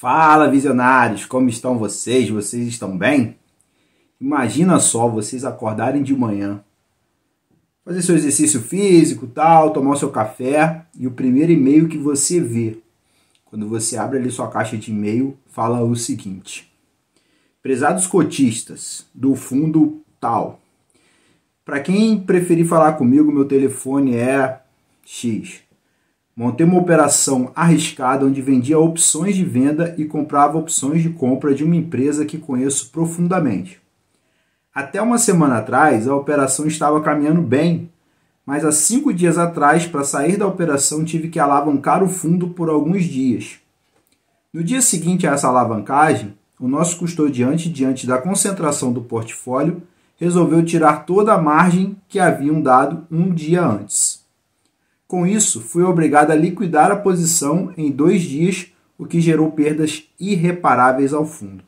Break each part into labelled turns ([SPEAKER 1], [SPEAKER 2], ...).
[SPEAKER 1] Fala, visionários, como estão vocês? Vocês estão bem? Imagina só vocês acordarem de manhã, fazer seu exercício físico, tal, tomar o seu café e o primeiro e-mail que você vê, quando você abre ali sua caixa de e-mail, fala o seguinte: prezados cotistas do fundo tal, para quem preferir falar comigo, meu telefone é X. Montei uma operação arriscada onde vendia opções de venda e comprava opções de compra de uma empresa que conheço profundamente. Até uma semana atrás, a operação estava caminhando bem, mas há 5 dias atrás, para sair da operação, tive que alavancar o fundo por alguns dias. No dia seguinte a essa alavancagem, o nosso custodiante, diante da concentração do portfólio, resolveu tirar toda a margem que haviam dado um dia antes. Com isso, fui obrigado a liquidar a posição em 2 dias, o que gerou perdas irreparáveis ao fundo.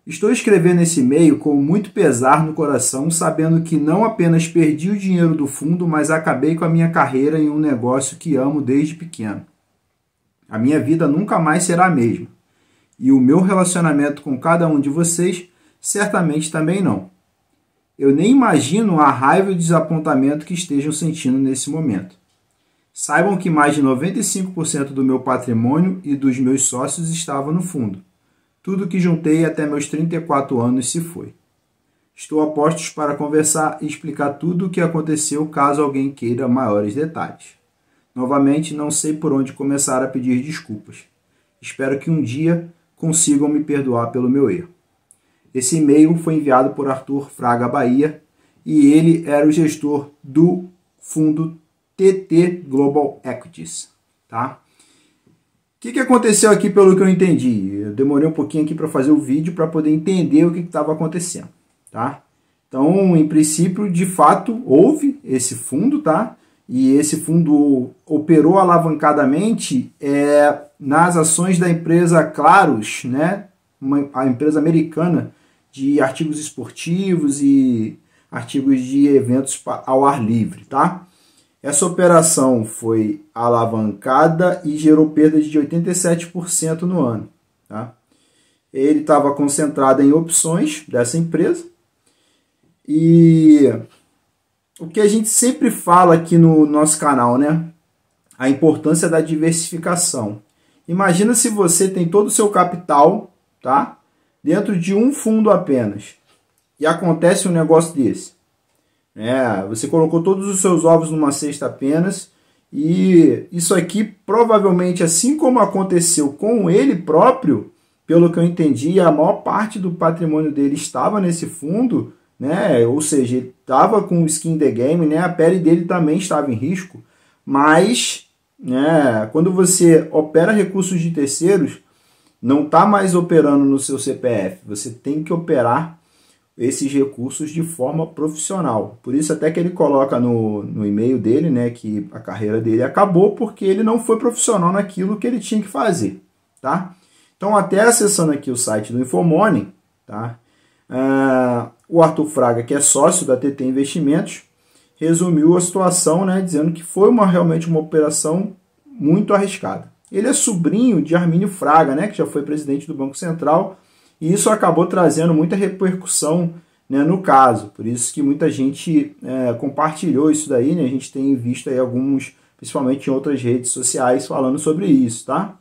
[SPEAKER 1] Estou escrevendo esse e-mail com muito pesar no coração, sabendo que não apenas perdi o dinheiro do fundo, mas acabei com a minha carreira em um negócio que amo desde pequeno. A minha vida nunca mais será a mesma, e o meu relacionamento com cada um de vocês certamente também não. Eu nem imagino a raiva e o desapontamento que estejam sentindo nesse momento. Saibam que mais de 95% do meu patrimônio e dos meus sócios estava no fundo. Tudo que juntei até meus 34 anos se foi. Estou a postos para conversar e explicar tudo o que aconteceu caso alguém queira maiores detalhes. Novamente, não sei por onde começar a pedir desculpas. Espero que um dia consigam me perdoar pelo meu erro. Esse e-mail foi enviado por Arthur Fraga Bahia e ele era o gestor do fundo TT Global Equities, tá? O que aconteceu aqui pelo que eu entendi? Eu demorei um pouquinho aqui para fazer o vídeo para poder entender o que estava acontecendo, tá? Então, em princípio, de fato, houve esse fundo, tá? E esse fundo operou alavancadamente nas ações da empresa Claros, né? A empresa americana de artigos esportivos e artigos de eventos ao ar livre, tá? Essa operação foi alavancada e gerou perdas de 87% no ano. Tá? Ele estava concentrado em opções dessa empresa. E o que a gente sempre fala aqui no nosso canal, né? A importância da diversificação. Imagina se você tem todo o seu capital, tá? Dentro de um fundo apenas. E acontece um negócio desse. Você colocou todos os seus ovos numa cesta apenas e isso aqui provavelmente, assim como aconteceu com ele próprio, pelo que eu entendi, a maior parte do patrimônio dele estava nesse fundo, né? Ou seja, ele estava com skin in the game, né? A pele dele também estava em risco, mas quando você opera recursos de terceiros, não está mais operando no seu CPF, você tem que operar esses recursos de forma profissional. Por isso até que ele coloca no e-mail dele, né, que a carreira dele acabou porque ele não foi profissional naquilo que ele tinha que fazer, tá? Então, até acessando aqui o site do Infomoney, tá? O Arthur Fraga, que é sócio da TT Investimentos, resumiu a situação, né, dizendo que foi realmente uma operação muito arriscada. Ele é sobrinho de Armínio Fraga, né, que já foi presidente do Banco Central, e isso acabou trazendo muita repercussão, né, no caso. Por isso que muita gente compartilhou isso daí, né? A gente tem visto aí alguns, principalmente em outras redes sociais, falando sobre isso, tá?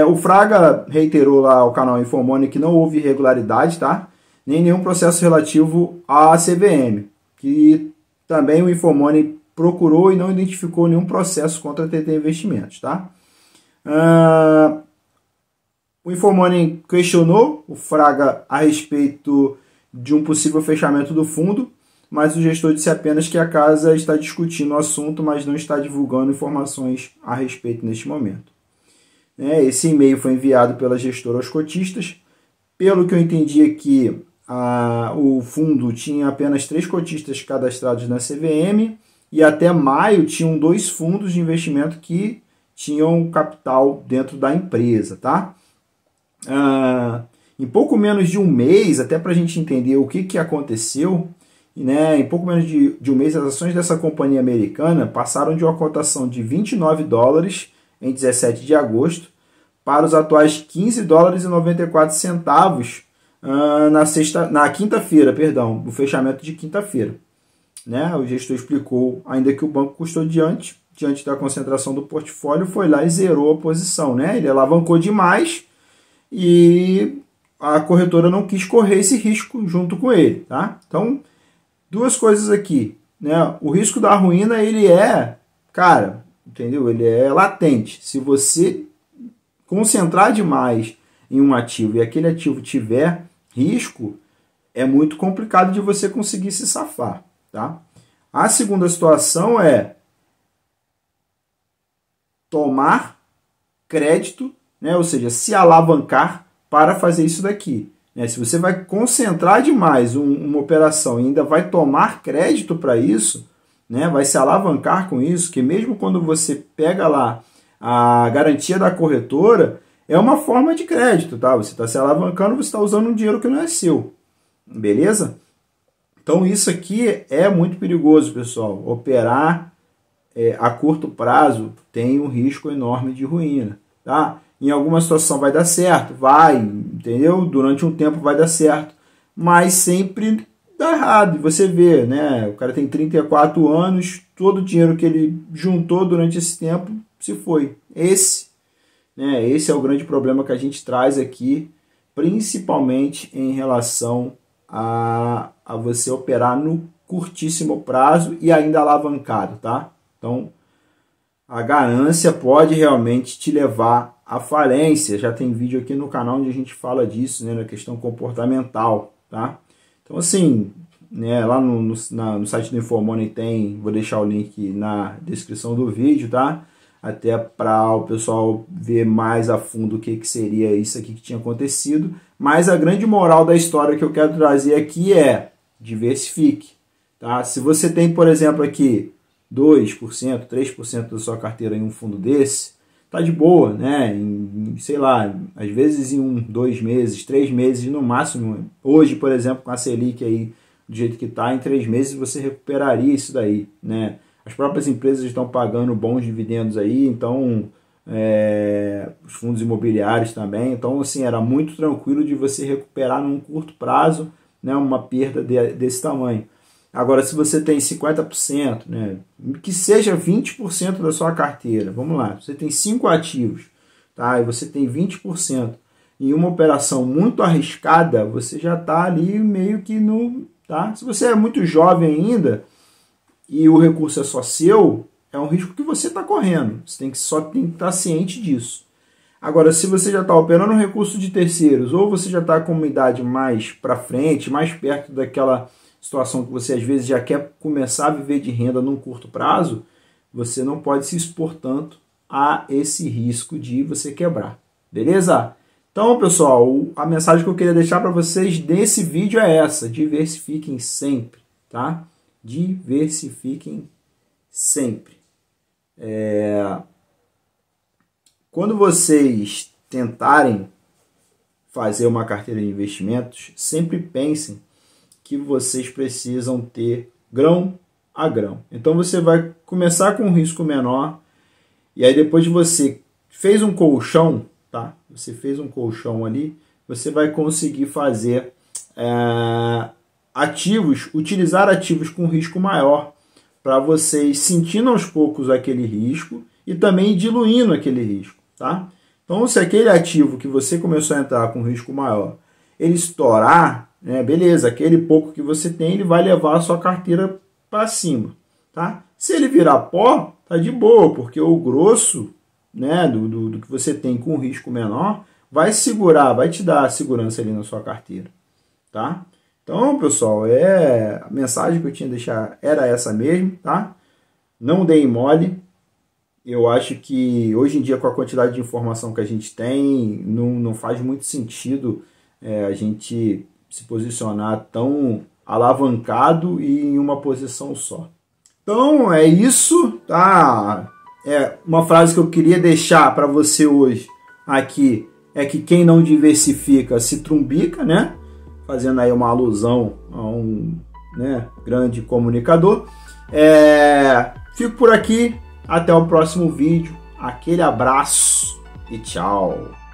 [SPEAKER 1] O Fraga reiterou lá ao canal Infomoney que não houve irregularidade, tá? Nem nenhum processo relativo à CVM, que também o Infomoney procurou e não identificou nenhum processo contra a TT Investimentos, tá? O Infomoney questionou o Fraga a respeito de um possível fechamento do fundo, mas o gestor disse apenas que a casa está discutindo o assunto, mas não está divulgando informações a respeito neste momento. Esse e-mail foi enviado pela gestora aos cotistas. Pelo que eu entendi aqui, o fundo tinha apenas 3 cotistas cadastrados na CVM e até maio tinham 2 fundos de investimento que tinham capital dentro da empresa, tá? Em pouco menos de um mês, até para a gente entender o que aconteceu, né, em pouco menos de um mês, as ações dessa companhia americana passaram de uma cotação de $29 em 17 de agosto para os atuais 15 dólares e 94 centavos na quinta-feira, perdão, no fechamento de quinta-feira. Né? O gestor explicou ainda que o banco custou diante da concentração do portfólio, foi lá e zerou a posição. Né? Ele alavancou demais e a corretora não quis correr esse risco junto com ele. Tá? Então, duas coisas aqui. Né? O risco da ruína, ele é, cara, entendeu? Ele é latente. Se você concentrar demais em um ativo e aquele ativo tiver risco, é muito complicado de você conseguir se safar. Tá? A segunda situação é tomar crédito, né? Ou seja, se alavancar para fazer isso daqui. Né? Se você vai concentrar demais uma operação e ainda vai tomar crédito para isso, né? Vai se alavancar com isso, que mesmo quando você pega lá a garantia da corretora, é uma forma de crédito. Tá? Você está se alavancando, você está usando um dinheiro que não é seu. Beleza? Então isso aqui é muito perigoso, pessoal. Operar a curto prazo tem um risco enorme de ruína. Tá? Em alguma situação vai dar certo, vai, entendeu? Durante um tempo vai dar certo, mas sempre dá errado. E você vê, né? O cara tem 34 anos, todo o dinheiro que ele juntou durante esse tempo se foi. Esse é o grande problema que a gente traz aqui, principalmente em relação a você operar no curtíssimo prazo e ainda alavancado, tá? Então, a ganância pode realmente te levar à falência. Já tem vídeo aqui no canal onde a gente fala disso, né, na questão comportamental, tá? Então, assim, né, lá no site do InfoMoney tem, vou deixar o link na descrição do vídeo, tá? Até para o pessoal ver mais a fundo o que seria isso aqui que tinha acontecido. Mas a grande moral da história que eu quero trazer aqui é: diversifique. Tá? Se você tem, por exemplo, aqui 2%, 3% da sua carteira em um fundo desse, tá de boa, né? Sei lá, às vezes em 2 meses, 3 meses no máximo. Hoje, por exemplo, com a Selic aí do jeito que está, em 3 meses você recuperaria isso daí, né? As próprias empresas estão pagando bons dividendos aí, então os fundos imobiliários também. Então, assim, era muito tranquilo de você recuperar num curto prazo, né, uma perda desse tamanho. Agora, se você tem 50%, né, que seja 20% da sua carteira, vamos lá, você tem 5 ativos, tá, e você tem 20%, em uma operação muito arriscada, você já está ali meio que no... Tá? Se você é muito jovem ainda e o recurso é só seu, é um risco que você está correndo. Você tem que estar ciente disso. Agora, se você já está operando um recurso de terceiros, ou você já está com uma idade mais para frente, mais perto daquela situação que você às vezes já quer começar a viver de renda num curto prazo, você não pode se expor tanto a esse risco de você quebrar. Beleza? Então, pessoal, a mensagem que eu queria deixar para vocês nesse vídeo é essa: diversifiquem sempre, tá? Diversifiquem sempre. Quando vocês tentarem fazer uma carteira de investimentos, sempre pensem que vocês precisam ter grão a grão. Então você vai começar com um risco menor e aí depois de você fez um colchão, tá? Você fez um colchão ali, você vai conseguir fazer utilizar ativos com risco maior para vocês sentindo aos poucos aquele risco e também diluindo aquele risco, tá? Então, se aquele ativo que você começou a entrar com risco maior, ele estourar, né, beleza, aquele pouco que você tem, ele vai levar a sua carteira para cima, tá? Se ele virar pó, tá de boa, porque o grosso, né, do que você tem com risco menor vai segurar, vai te dar segurança ali na sua carteira, tá? Então, pessoal, a mensagem que eu tinha que deixar era essa mesmo, tá? Não deem mole. Eu acho que hoje em dia, com a quantidade de informação que a gente tem, não faz muito sentido a gente se posicionar tão alavancado e em uma posição só. Então, é isso, tá? Uma frase que eu queria deixar para você hoje aqui é que quem não diversifica se trumbica, né? Fazendo aí uma alusão a um, né, grande comunicador. Fico por aqui, até o próximo vídeo. Aquele abraço e tchau!